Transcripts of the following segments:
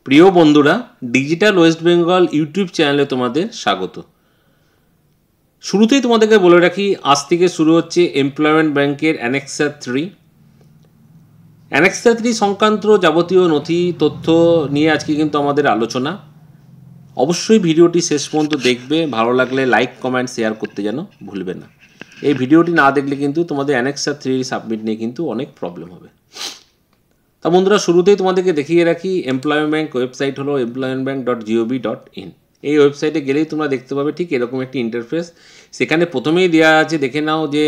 প্রিয় বন্ধুরা, digital West Bengal YouTube চ্যানেলে তোমাদের স্বাগত। শুরুতেই তোমাদেরকে বলে রাখি, আজ থেকে শুরু হচ্ছে এমপ্লয়মেন্ট ব্যাংকের অ্যানেক্সার 3। অ্যানেক্সার 3 সংক্রান্ত যাবতীয় নথি তথ্য নিয়ে আজকে কিন্তু আমাদের আলোচনা। অবশ্যই ভিডিওটি শেষ পর্যন্ত দেখবে, ভালো লাগলে লাইক কমেন্ট শেয়ার করতে যেন ভুলবে না। এই ভিডিওটি না দেখলে কিন্তু তোমাদের অ্যানেক্সার 3 সাবমিট নিয়ে কিন্তু অনেক প্রবলেম হবে। তা বন্ধুরা, শুরুতেই তোমাদেরকে দেখিয়ে রাখি, এমপ্লয়মেন্ট ব্যাংক ওয়েবসাইট হলো employmentbank.gov.in। এই ওয়েবসাইটে গেলেই তোমরা দেখতে পাবে ঠিক এরকম একটি ইন্টারফেস। সেখানে প্রথমেই দেওয়া আছে, দেখে নাও যে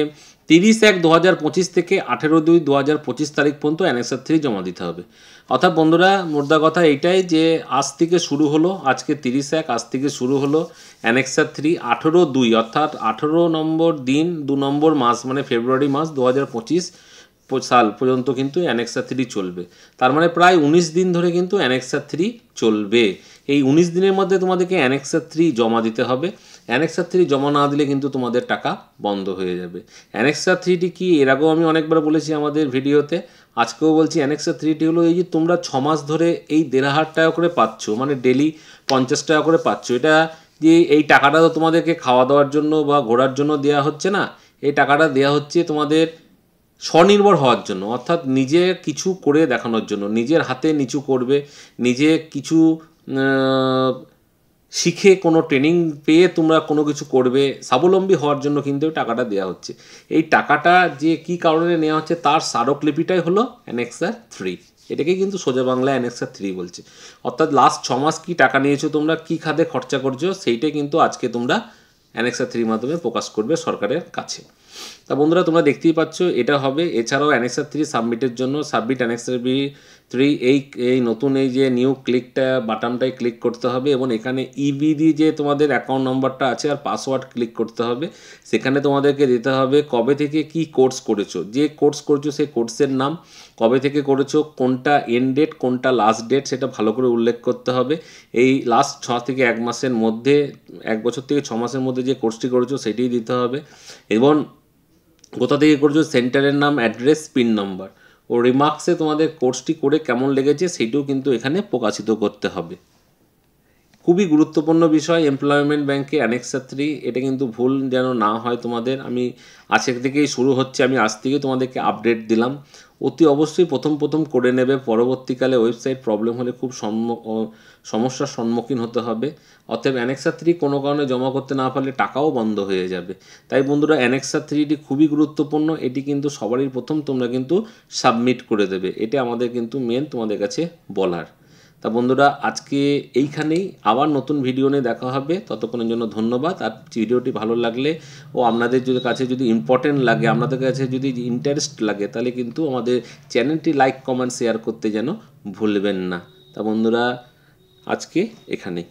30/1/2025 থেকে 18/2/2025 তারিখ পর্যন্ত অ্যানেক্সার 3 জমা দিতে হবে। অর্থাৎ বন্ধুরা, মোদ্দা কথা এইটাই যে আজ থেকে শুরু হলো, আজকে 30/1, আজ থেকে শুরু হলো অ্যানেক্সার 3। 18/2 অর্থাৎ 18 নম্বর দিন 2 নম্বর মাস মানে ফেব্রুয়ারি মাস 2025 সাল পর্যন্ত কিন্তু অ্যানেক্সার 3 চলবে। তার মানে প্রায় 19 দিন ধরে কিন্তু অ্যানেক্সার 3 চলবে। এই 19 দিনের মধ্যে তোমাদেরকে অ্যানেক্সার 3 জমা দিতে হবে। অ্যানেক্সার 3 জমা না দিলে কিন্তু তোমাদের টাকা বন্ধ হয়ে যাবে। অ্যানেক্সার 3টি কি এর আগেও আমি অনেকবার বলেছি আমাদের ভিডিওতে, আজকেও বলছি। অ্যানেক্সার 3টি হলো এই যে তোমরা 6 মাস ধরে এই 1,500 টাকা করে পাচ্ছ, মানে ডেলি 50 টাকা করে পাচ্ছ। এটা যে এই টাকাটা তো তোমাদেরকে খাওয়া দাওয়ার জন্য বা ঘোরার জন্য দেওয়া হচ্ছে না, এই টাকাটা দেওয়া হচ্ছে তোমাদের স্বনির্ভর হওয়ার জন্য, অর্থাৎ নিজে কিছু করে দেখানোর জন্য। নিজের হাতে নিচু করবে, নিজে কিছু শিখে কোনো ট্রেনিং পেয়ে তোমরা কোনো কিছু করবে, স্বাবলম্বী হওয়ার জন্য কিন্তু টাকাটা দেওয়া হচ্ছে। এই টাকাটা যে কী কারণে নেওয়া হচ্ছে তার স্মারকলিপিটাই হলো অ্যানেক্সার 3। এটাকে কিন্তু সোজা বাংলায় অ্যানেক্সার 3 বলছে। অর্থাৎ লাস্ট 6 মাস কী টাকা নিয়েছো তোমরা, কী খাতে খরচা করছো, সেইটাই কিন্তু আজকে তোমরা অ্যানেক্সার 3 মাধ্যমে প্রকাশ করবে সরকারের কাছে। তা বন্ধুরা, তোমরা দেখতেই পাচ্ছ এটা হবে। এছাড়াও অ্যানেক্সার 3 সাবমিটের জন্য সাবমিট অ্যানেক্সার 3 এই নতুন এই যে নিউ ক্লিকটা বাটনটাই ক্লিক করতে হবে এবং এখানে ইবিডি যে তোমাদের অ্যাকাউন্ট নম্বরটা আছে আর পাসওয়ার্ড ক্লিক করতে হবে। সেখানে তোমাদেরকে দিতে হবে কবে থেকে কি কোর্স করেছো, যে কোর্স করেছো সেই কোর্সের নাম, কবে থেকে করেছো, কোনটা এন্ড ডেট কোনটা লাস্ট ডেট সেটা ভালো করে উল্লেখ করতে হবে। এই লাস্ট 6 থেকে 1 মাসের মধ্যে, 1 বছর থেকে 6 মাসের মধ্যে যে কোর্সটি করেছো সেটাই দিতে হবে এবং কোথা থেকে করছো সেন্টারের নাম, অ্যাড্রেস, পিন নম্বর ও রিমার্কসে তোমাদের কোর্সটি করে কেমন লেগেছে সেইটাও কিন্তু এখানে প্রকাশিত করতে হবে। খুবই গুরুত্বপূর্ণ বিষয় এমপ্লয়মেন্ট ব্যাংকে অ্যানেক্সার 3, এটা কিন্তু ভুল যেন না হয় তোমাদের। আমি আজকে থেকেই শুরু হচ্ছে, আমি আজ থেকে তোমাদেরকে আপডেট দিলাম। অতি অবশ্যই প্রথম করে নেবে, পরবর্তীকালে ওয়েবসাইট প্রবলেম হলে খুব সমস্যার সম্মুখীন হতে হবে। অতএব অ্যানেক্সার 3 কোনো কারণে জমা করতে না পারলে টাকাও বন্ধ হয়ে যাবে। তাই বন্ধুরা, অ্যানেক্সার 3টি খুবই গুরুত্বপূর্ণ, এটি কিন্তু সবারই প্রথম তোমরা কিন্তু সাবমিট করে দেবে। এটা আমাদের কিন্তু মেন তোমাদের কাছে বলার। তা বন্ধুরা, আজকে এইখানেই, আবার নতুন ভিডিও নিয়ে দেখা হবে। ততক্ষণের জন্য ধন্যবাদ। আর ভিডিওটি ভালো লাগলে ও আপনাদের কাছে যদি ইম্পর্টেন্ট লাগে, আপনাদের কাছে যদি ইন্টারেস্ট লাগে, তাহলে কিন্তু আমাদের চ্যানেলটি লাইক কমেন্ট শেয়ার করতে যেন ভুলবেন না। তা বন্ধুরা, আজকে এখানেই।